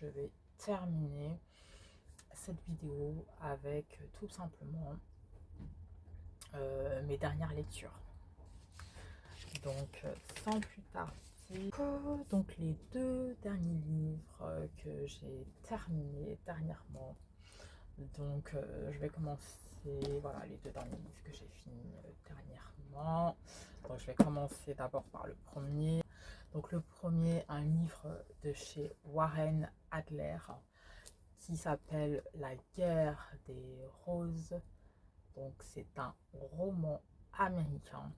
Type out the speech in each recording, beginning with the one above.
je vais terminer cette vidéo avec tout simplement mes dernières lectures. Donc sans plus tarder, donc les deux derniers livres que j'ai terminés dernièrement. Donc je vais commencer, voilà les deux derniers livres que j'ai finis dernièrement. Donc je vais commencer d'abord par le premier. Donc le premier, un livre de chez Warren Adler qui s'appelle La guerre des roses. Donc c'est un roman américain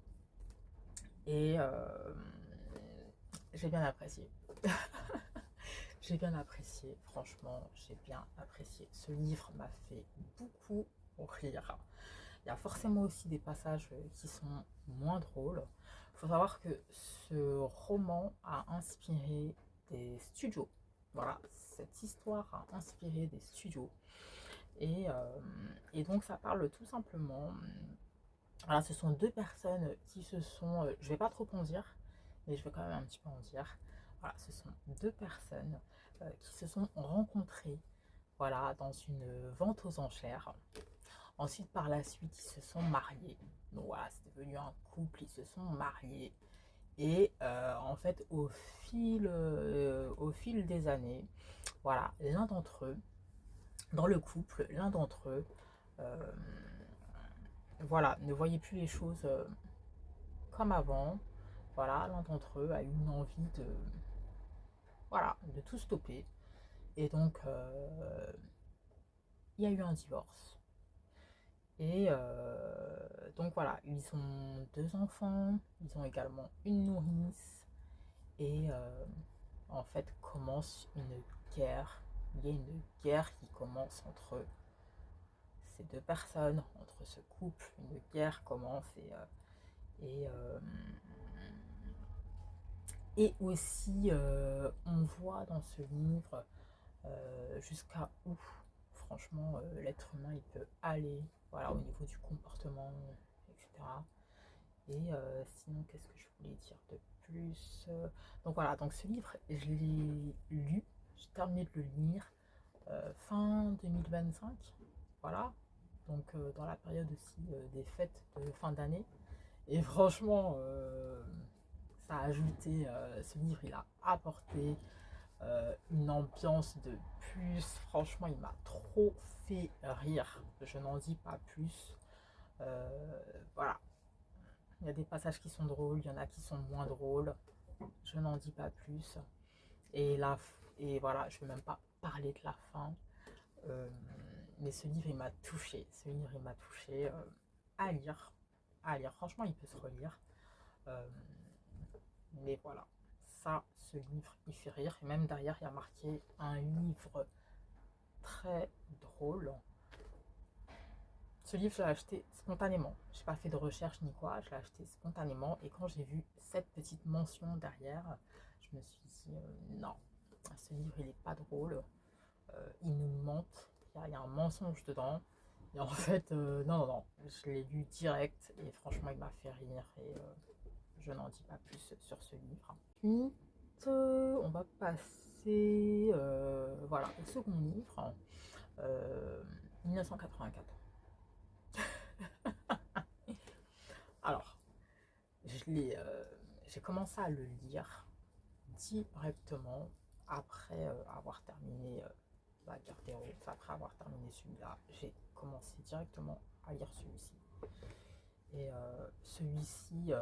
et j'ai bien apprécié. J'ai bien apprécié, franchement, j'ai bien apprécié. Ce livre m'a fait beaucoup rire. Il y a forcément aussi des passages qui sont moins drôles. Il faut savoir que ce roman a inspiré des studios. Voilà, cette histoire a inspiré des studios. Et donc ça parle tout simplement. Voilà, ce sont deux personnes qui se sont. Je vais pas trop en dire, mais je vais quand même un petit peu en dire. Voilà, ce sont deux personnes qui se sont rencontrées, voilà, dans une vente aux enchères. Ensuite, par la suite, ils se sont mariés. Donc voilà, c'est devenu un couple, ils se sont mariés. Et en fait, au fil des années, voilà, l'un d'entre eux, dans le couple, l'un d'entre eux, euh, voilà, ne voyait plus les choses comme avant. Voilà, l'un d'entre eux a eu une envie de, voilà, de tout stopper. Et donc, il y a eu un divorce. Et donc voilà, ils ont deux enfants, ils ont également une nourrice. Et en fait, commence une guerre. Il y a une guerre qui commence entre ces deux personnes, entre ce couple. Une guerre commence et, euh, et aussi, on voit dans ce livre jusqu'à où, franchement, l'être humain il peut aller, voilà, au niveau du comportement, etc. Et sinon, qu'est-ce que je voulais dire de plus? Donc voilà, donc ce livre, je l'ai lu, j'ai terminé de le lire fin 2025, voilà. Donc dans la période aussi des fêtes de fin d'année. Et franchement, ça a ajouté, ce livre, il a apporté une ambiance de plus. Franchement, il m'a trop fait rire. Je n'en dis pas plus. Voilà. Il y a des passages qui sont drôles, il y en a qui sont moins drôles. Je n'en dis pas plus. Et là, et voilà, je ne vais même pas parler de la fin. Euh, mais ce livre, il m'a touché. Ce livre, il m'a touché à lire. À lire. Franchement, il peut se relire. Euh, mais voilà. Ça, ce livre, il fait rire. Et même derrière, il y a marqué un livre très drôle. Ce livre, je l'ai acheté spontanément. Je n'ai pas fait de recherche ni quoi. Je l'ai acheté spontanément. Et quand j'ai vu cette petite mention derrière, je me suis dit non, ce livre, il n'est pas drôle. Il nous mentent. Il y a un mensonge dedans. Et en fait, non, non, non. Je l'ai lu direct. Et franchement, il m'a fait rire. Et je n'en dis pas plus sur ce livre. Ensuite, on va passer voilà, au second livre. 1984. Alors, j'ai commencé à le lire directement après avoir terminé la guerre des roses. Après avoir terminé celui-là, j'ai commencé directement à lire celui-ci. Et celui-ci,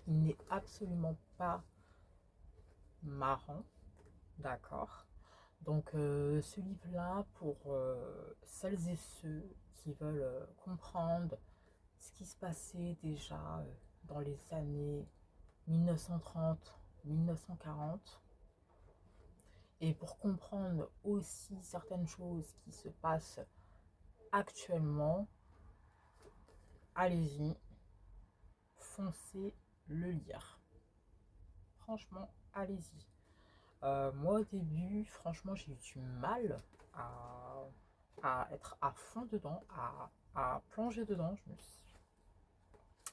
il n'est absolument pas marrant, d'accord. Donc ce livre-là, pour celles et ceux qui veulent comprendre ce qui se passait déjà dans les années 1930, 1940, et pour comprendre aussi certaines choses qui se passent actuellement, allez-y, foncez le lire. Franchement, allez-y. Moi au début, franchement, j'ai eu du mal à, à être à fond dedans, à plonger dedans.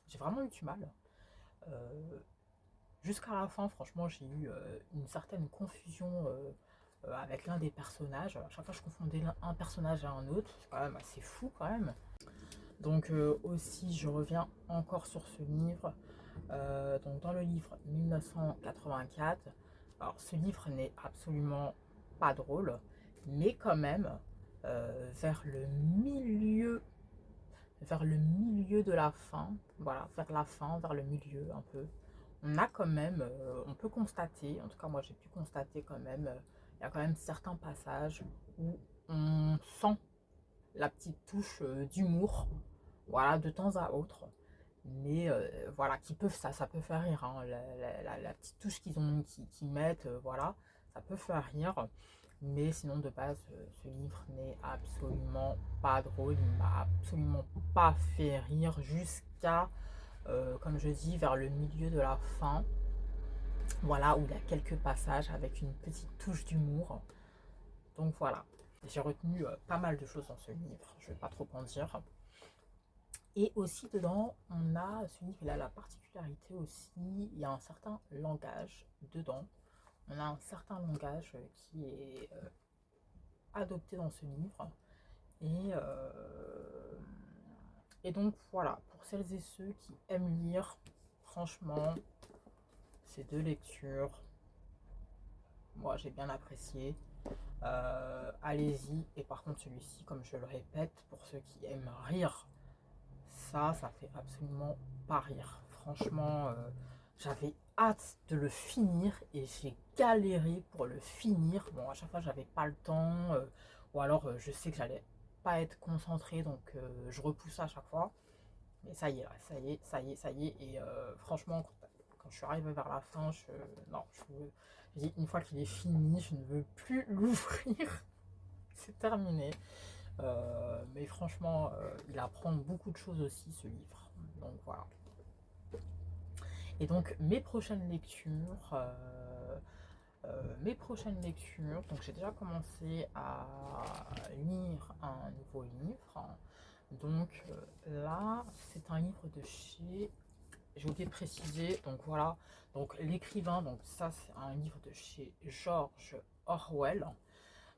J'ai vraiment eu du mal. Euh, Jusqu'à la fin, franchement, j'ai eu une certaine confusion avec l'un des personnages. À chaque fois, je confondais un personnage à un autre. C'est quand même assez fou, quand même. Donc, aussi, je reviens encore sur ce livre. Donc, dans le livre 1984, alors ce livre n'est absolument pas drôle, mais quand même, vers le milieu de la fin, voilà, vers la fin, vers le milieu un peu, on a quand même, on peut constater, en tout cas moi j'ai pu constater quand même, il y a quand même certains passages où on sent la petite touche d'humour, voilà, de temps à autre. Mais voilà, qui peuvent, ça peut faire rire, hein, la petite touche qu'ils mettent, voilà, ça peut faire rire. Mais sinon, de base, ce livre n'est absolument pas drôle. Il m'a absolument pas fait rire jusqu'à, comme je dis, vers le milieu de la fin. Voilà, où il y a quelques passages avec une petite touche d'humour. Donc voilà, j'ai retenu pas mal de choses dans ce livre. Je ne vais pas trop en dire. Et aussi dedans, on a, ce livre il a la particularité aussi, il y a un certain langage dedans. On a un certain langage qui est adopté dans ce livre. Et, euh, et donc voilà, pour celles et ceux qui aiment lire, franchement, ces deux lectures, moi j'ai bien apprécié. Allez-y. Et par contre celui-ci, comme je le répète, pour ceux qui aiment rire, ça fait absolument pas rire. Franchement, j'avais hâte de le finir et j'ai galéré pour le finir. Bon, à chaque fois, j'avais pas le temps, ou alors je sais que j'allais pas être concentrée, donc je repousse à chaque fois. Mais ça y est, là, ça y est, ça y est, ça y est. Et franchement, quand je suis arrivée vers la fin, non, je dis une fois qu'il est fini, je ne veux plus l'ouvrir. C'est terminé. Mais franchement, il apprend beaucoup de choses aussi, ce livre. Donc voilà. Et donc donc j'ai déjà commencé à lire un nouveau livre. Donc là, c'est un livre de chez, j'ai oublié de préciser, donc voilà, donc l'écrivain, donc ça c'est un livre de chez George Orwell.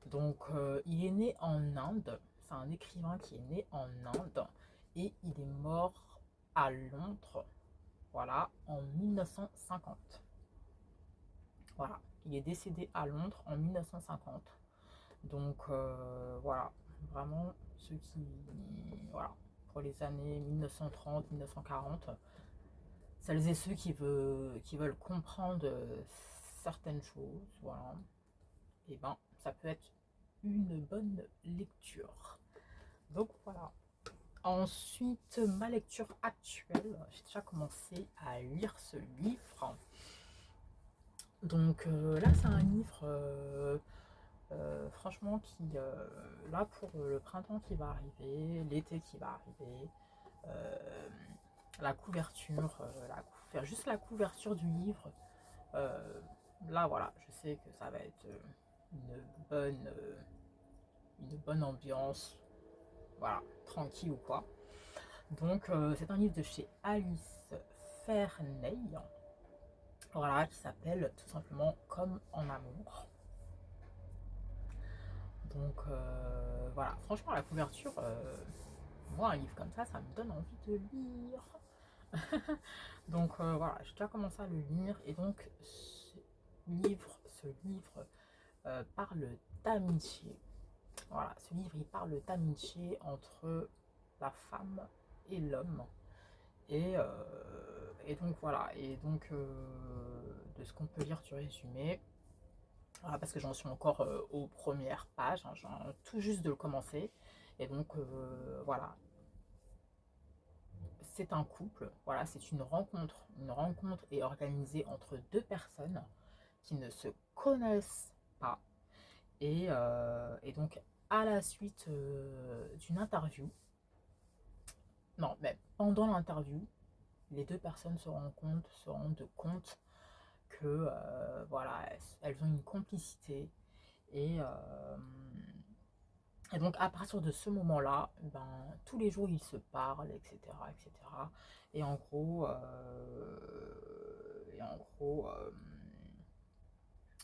Donc il est né en Inde, c'est un écrivain qui est né en Inde et il est mort à Londres, voilà, en 1950. Voilà, il est décédé à Londres en 1950. Donc voilà, vraiment ceux qui, voilà, pour les années 1930-1940, celles et ceux qui veulent comprendre certaines choses, voilà, et ben ça peut être une bonne lecture. Donc voilà. Ensuite, ma lecture actuelle, j'ai déjà commencé à lire ce livre. Donc là, c'est un livre, franchement, là, pour le printemps qui va arriver, l'été qui va arriver, euh, la couverture, juste la couverture du livre, euh, là, voilà, je sais que ça va être une bonne, euh, une bonne ambiance, voilà, tranquille ou quoi. Donc, c'est un livre de chez Alice Ferney, voilà, qui s'appelle tout simplement Comme en amour. Donc, voilà, franchement, la couverture, moi, un livre comme ça me donne envie de lire. Donc, voilà, j'ai déjà commencé à le lire. Et donc, ce livre parle d'amitié. Voilà, ce livre, il parle d'amitié entre la femme et l'homme. Et donc voilà, et donc de ce qu'on peut lire du résumé, voilà, parce que j'en suis encore aux premières pages, hein, j'en tout juste de le commencer. Et donc voilà, c'est un couple, voilà, c'est une rencontre. Une rencontre est organisée entre deux personnes qui ne se connaissent pas. Et donc à la suite d'une interview, non, mais pendant l'interview, les deux personnes se rendent compte que voilà, elles ont une complicité et, euh, et donc à partir de ce moment-là, ben, tous les jours ils se parlent, etc., etc. Et en gros,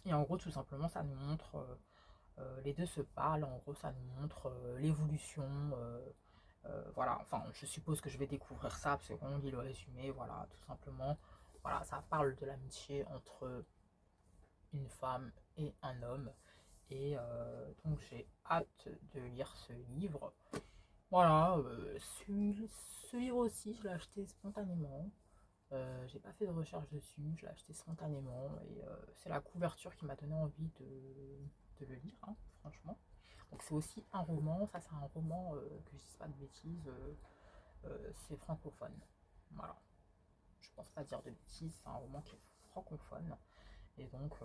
Et en gros, tout simplement, ça nous montre, les deux se parlent, en gros, ça nous montre l'évolution. Voilà, enfin, je suppose que je vais découvrir ça, parce que quand on lit le résumé, voilà, tout simplement, voilà, ça parle de l'amitié entre une femme et un homme. Et donc, j'ai hâte de lire ce livre. Voilà, ce livre aussi, je l'ai acheté spontanément. J'ai pas fait de recherche dessus, je l'ai acheté spontanément et c'est la couverture qui m'a donné envie de le lire, hein, franchement. Donc c'est aussi un roman, ça c'est un roman, que je dise pas de bêtises, c'est francophone. Voilà, je pense pas dire de bêtises, c'est un roman qui est francophone. Et donc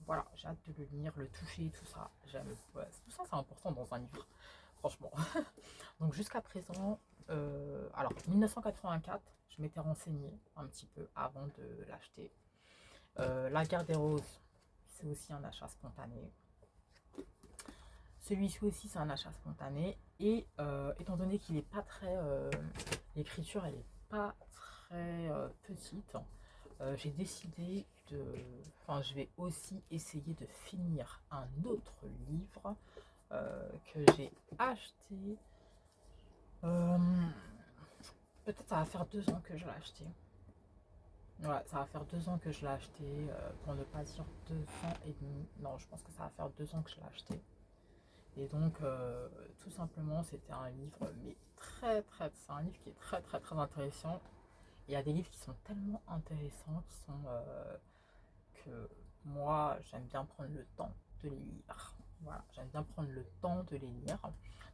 voilà, j'ai hâte de le lire, le toucher, tout ça. J'aime, ouais, tout ça c'est important dans un livre, franchement. Donc jusqu'à présent, alors 1984, je m'étais renseignée un petit peu avant de l'acheter. La guerre des roses, c'est aussi un achat spontané. Celui-ci aussi, c'est un achat spontané. Et étant donné qu'il n'est pas très... l'écriture, elle n'est pas très petite, j'ai décidé de... Enfin, je vais aussi essayer de finir un autre livre que j'ai acheté. Euh, Peut-être ça va faire 2 ans que je l'ai acheté. Ouais, ça va faire 2 ans que je l'ai acheté, pour ne pas dire 2 ans et demi. Non, je pense que ça va faire 2 ans que je l'ai acheté. Et donc, tout simplement, c'était un livre, mais c'est un livre qui est très très très intéressant. Il y a des livres qui sont tellement intéressants, qui sont que moi, j'aime bien prendre le temps de les lire. Voilà, j'aime bien prendre le temps de les lire.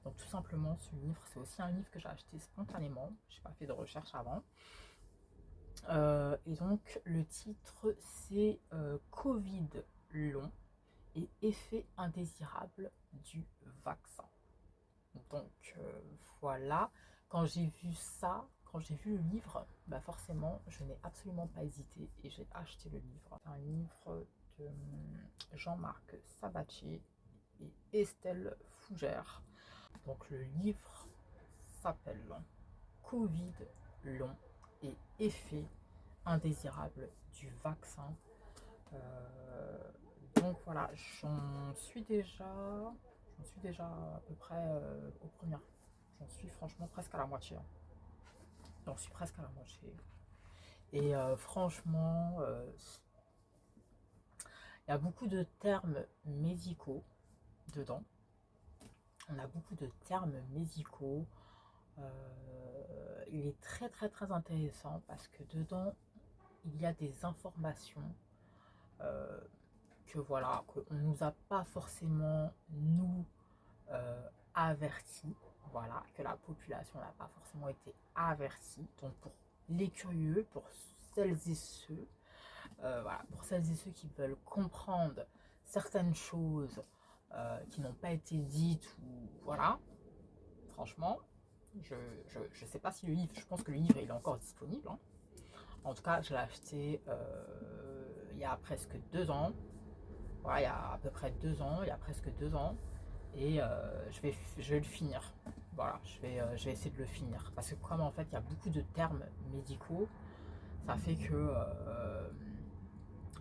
Donc, tout simplement, ce livre, c'est aussi un livre que j'ai acheté spontanément. Je n'ai pas fait de recherche avant. Et donc, le titre, c'est Covid long et effet indésirable du vaccin. Donc voilà, quand j'ai vu ça, quand j'ai vu le livre, bah forcément, je n'ai absolument pas hésité et j'ai acheté le livre. C'est un livre de Jean-Marc Sabatier et Estelle Fougère. Donc le livre s'appelle Covid long et effet indésirable du vaccin. Euh, donc voilà, j'en suis déjà à peu près aux premières. J'en suis franchement presque à la moitié, hein. J'en suis presque à la moitié. Et franchement, il y a beaucoup de termes médicaux dedans. On a beaucoup de termes médicaux. Il est très très très intéressant parce que dedans, il y a des informations euh, que voilà, qu'on ne nous a pas forcément, nous, avertis, voilà, que la population n'a pas forcément été avertie. Donc pour les curieux, pour celles et ceux, voilà, pour celles et ceux qui veulent comprendre certaines choses qui n'ont pas été dites ou voilà, franchement, je sais pas si le livre, je pense que le livre il est encore disponible, hein. En tout cas, je l'ai acheté il y a presque 2 ans. Voilà, il y a à peu près 2 ans, il y a presque 2 ans. Et je vais le finir. Voilà, je vais essayer de le finir. Parce que comme en fait, il y a beaucoup de termes médicaux, ça fait que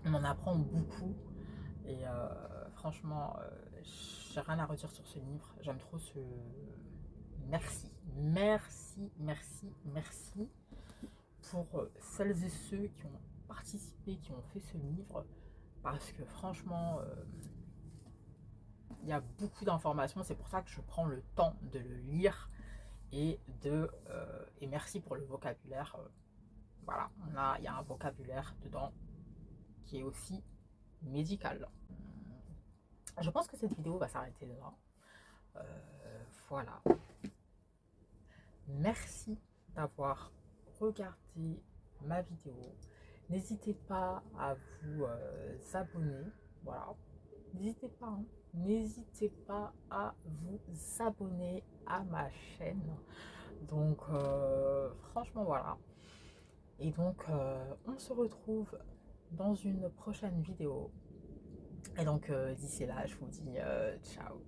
on en apprend beaucoup. Et franchement, j'ai rien à redire sur ce livre. J'aime trop ce... Merci. Merci, merci, merci pour celles et ceux qui ont participé, qui ont fait ce livre. Parce que franchement, il y a beaucoup d'informations. C'est pour ça que je prends le temps de le lire et merci pour le vocabulaire. Voilà, il y a un vocabulaire dedans qui est aussi médical. Je pense que cette vidéo va s'arrêter là. Voilà. Merci d'avoir regardé ma vidéo. N'hésitez pas à vous abonner. Voilà. N'hésitez pas, hein. N'hésitez pas à vous abonner à ma chaîne. Donc, franchement, voilà. Et donc, on se retrouve dans une prochaine vidéo. Et donc, d'ici là, je vous dis ciao.